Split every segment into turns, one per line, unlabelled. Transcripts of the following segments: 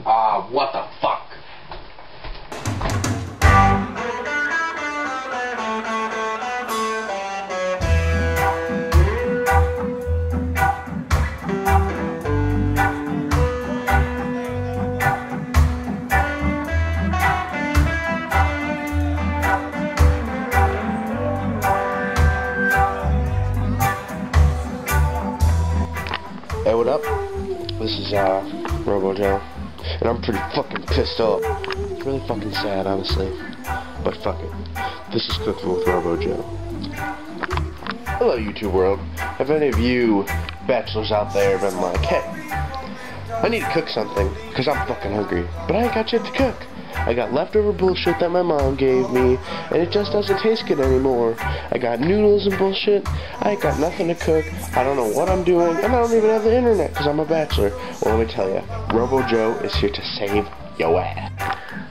What the fuck? Hey, what up? This is Robo Joe, and I'm pretty fucking pissed off. It's really fucking sad, honestly. But fuck it. This is Cooking with Robo Joe. Hello, YouTube world. Have any of you bachelors out there been like, hey, I need to cook something, because I'm fucking hungry, but I ain't got shit to cook. I got leftover bullshit that my mom gave me, and it just doesn't taste good anymore. I got noodles and bullshit. I ain't got nothing to cook. I don't know what I'm doing, and I don't even have the internet because I'm a bachelor. Well, let me tell you, Robo Joe is here to save your ass.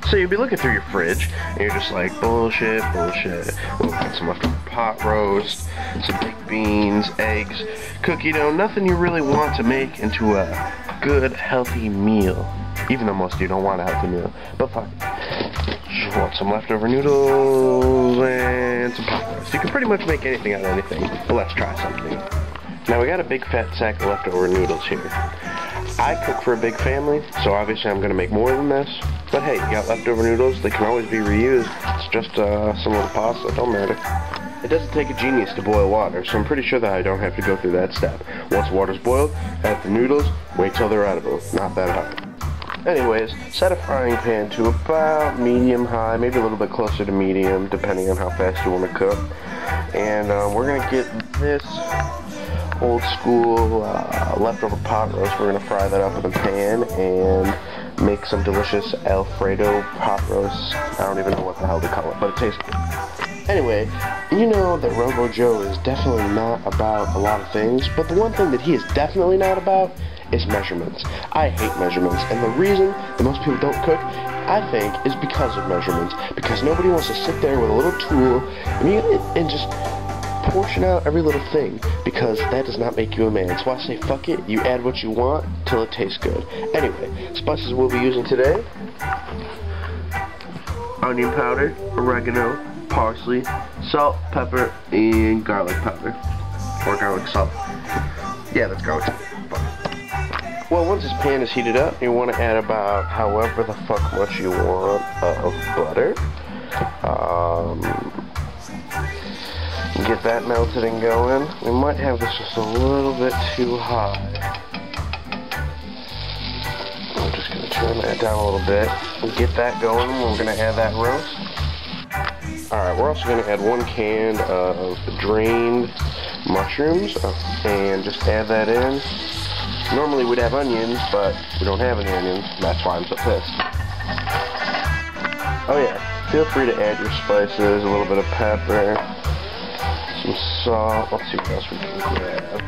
So you'll be looking through your fridge, and you're just like, bullshit. We'll get some leftover pot roast, some baked beans, eggs, cookie dough, nothing you really want to make into a good, healthy meal. Even though most of you don't want a healthy meal. But fuck it. You want some leftover noodles and some pot roast. You can pretty much make anything out of anything. But let's try something. Now we got a big fat sack of leftover noodles here. I cook for a big family, so obviously I'm going to make more than this. But hey, you got leftover noodles, they can always be reused. It's just some little pasta, it don't matter. It doesn't take a genius to boil water, so I'm pretty sure that I don't have to go through that step. Once water's boiled, add the noodles, wait till they're edible. Not that hard. Anyways, set a frying pan to about medium-high, maybe a little bit closer to medium, depending on how fast you want to cook. And we're going to get this old-school leftover pot roast. We're going to fry that up in a pan and make some delicious Alfredo pot roast. I don't even know what the hell to call it, but it tastes good. Anyway, you know that Robo Joe is definitely not about a lot of things, but the one thing that he is definitely not about is measurements. I hate measurements, and the reason that most people don't cook, I think, is because of measurements. Because nobody wants to sit there with a little tool and just portion out every little thing, because that does not make you a man. So I say, fuck it, you add what you want till it tastes good. Anyway, spices we'll be using today: onion powder, oregano, parsley, salt, pepper, and garlic powder. Or garlic salt. Yeah, that's garlic salt. Well, once this pan is heated up, you want to add about however the fuck much you want of butter. Get that melted and going. We might have this just a little bit too high. I'm just going to turn that down a little bit. And get that going. We're going to add that roast. Alright, we're also going to add 1 can of drained mushrooms and just add that in. Normally we'd have onions, but we don't have any onions. That's why I'm so pissed. Oh yeah, feel free to add your spices, a little bit of pepper, some salt. Let's see what else we can grab.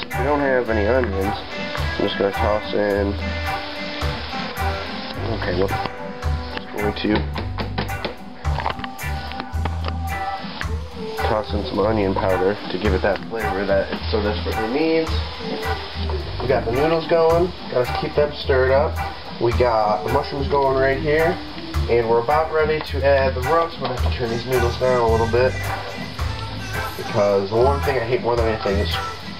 So if we don't have any onions, I'm just going to toss in. Okay, well, just going to toss in some onion powder to give it that flavor that it so desperately needs. We got the noodles going, gotta keep them stirred up. We got the mushrooms going right here, and we're about ready to add the roast. We're gonna have to turn these noodles down a little bit, because the one thing I hate more than anything is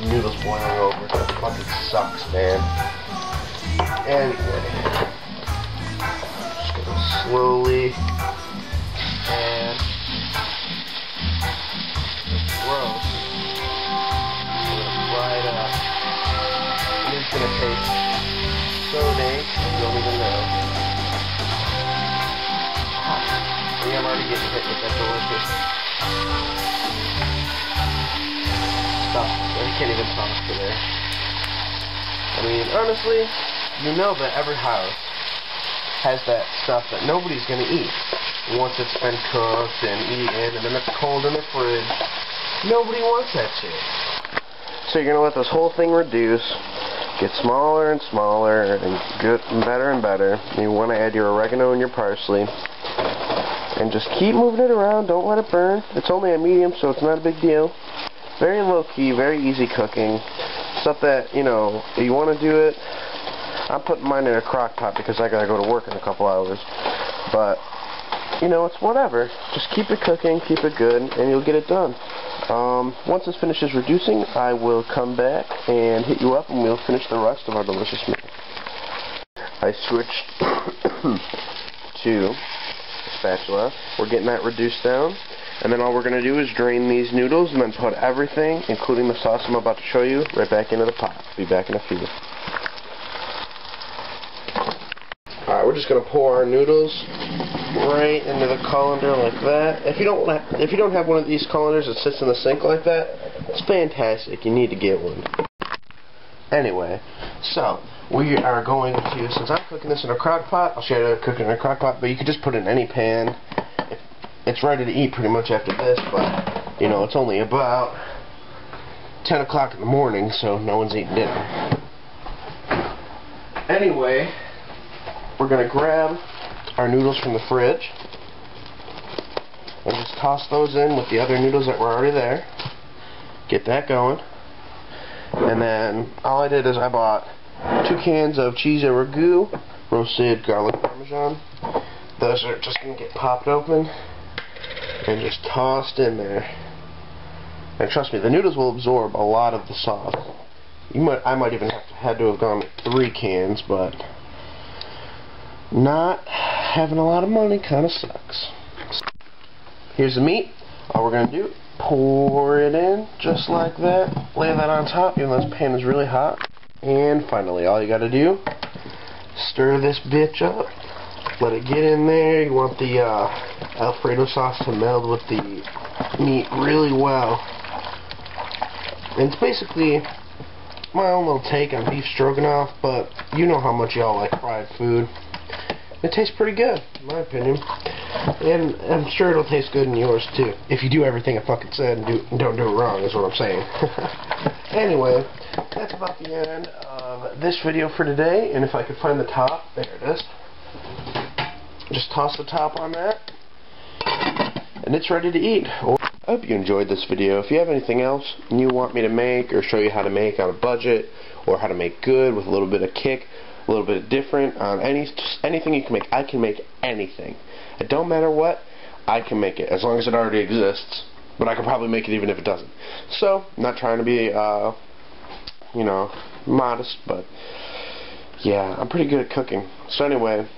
noodles boiling over. That fucking sucks, man. Anyway, just gonna slowly add roast. We're gonna fry it up. And it's gonna taste so dank, you don't even know. See, I'm already getting hit with that delicious stuff. I can't even talk today. I mean, honestly, you know that every house has that stuff that nobody's gonna eat. Once it's been cooked and eaten, and then it's cold in the fridge. Nobody wants that shit. So you're going to let this whole thing reduce, get smaller and smaller, and get better and better. You want to add your oregano and your parsley. And just keep moving it around, don't let it burn. It's only a medium, so it's not a big deal. Very low key, very easy cooking. stuff that, you know, you want to do it. I'm putting mine in a crock pot because I gotta go to work in a couple hours. But, you know, it's whatever. Just keep it cooking, keep it good, and you'll get it done. Once this finishes reducing, I will come back and hit you up, and we'll finish the rest of our delicious meal. I switched to spatula. We're getting that reduced down. And then all we're going to do is drain these noodles and then put everything, including the sauce I'm about to show you, right back into the pot. Be back in a few. Alright, we're just going to pour our noodles right into the colander like that. If you don't have one of these colanders that sits in the sink like that, it's fantastic. You need to get one. Anyway, so we are going to, since I'm cooking this in a crock pot, I'll show you how to cook it in a crock pot, but you can just put it in any pan. It's ready to eat pretty much after this, but, you know, it's only about 10 o'clock in the morning, so no one's eating dinner. Anyway, we're going to grab our noodles from the fridge and just toss those in with the other noodles that were already there. Get that going. And then all I did is I bought 2 cans of cheese au ragout, roasted garlic parmesan. Those are just going to get popped open and just tossed in there. And trust me, the noodles will absorb a lot of the sauce. I might even had to have gone with 3 cans, but not having a lot of money kind of sucks. Here's the meat. All we're going to do, pour it in just like that. Lay that on top, even though this pan is really hot. And finally, all you got to do, stir this bitch up. Let it get in there. You want the Alfredo sauce to meld with the meat really well. And it's basically my own little take on beef stroganoff, but you know how much y'all like fried food. It tastes pretty good, in my opinion. And I'm sure it'll taste good in yours, too. If you do everything I fucking said and don't do it wrong, is what I'm saying. Anyway, that's about the end of this video for today. And if I could find the top, there it is. Just toss the top on that, and it's ready to eat. I hope you enjoyed this video. If you have anything else you want me to make or show you how to make on a budget, or how to make good with a little bit of kick, a little bit of different on anything you can make, I can make anything. It don't matter what, I can make it, as long as it already exists. But I can probably make it even if it doesn't. So, I'm not trying to be, you know, modest, but yeah, I'm pretty good at cooking. So anyway,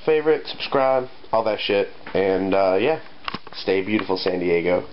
favorite, subscribe, all that shit, and yeah, stay beautiful, San Diego.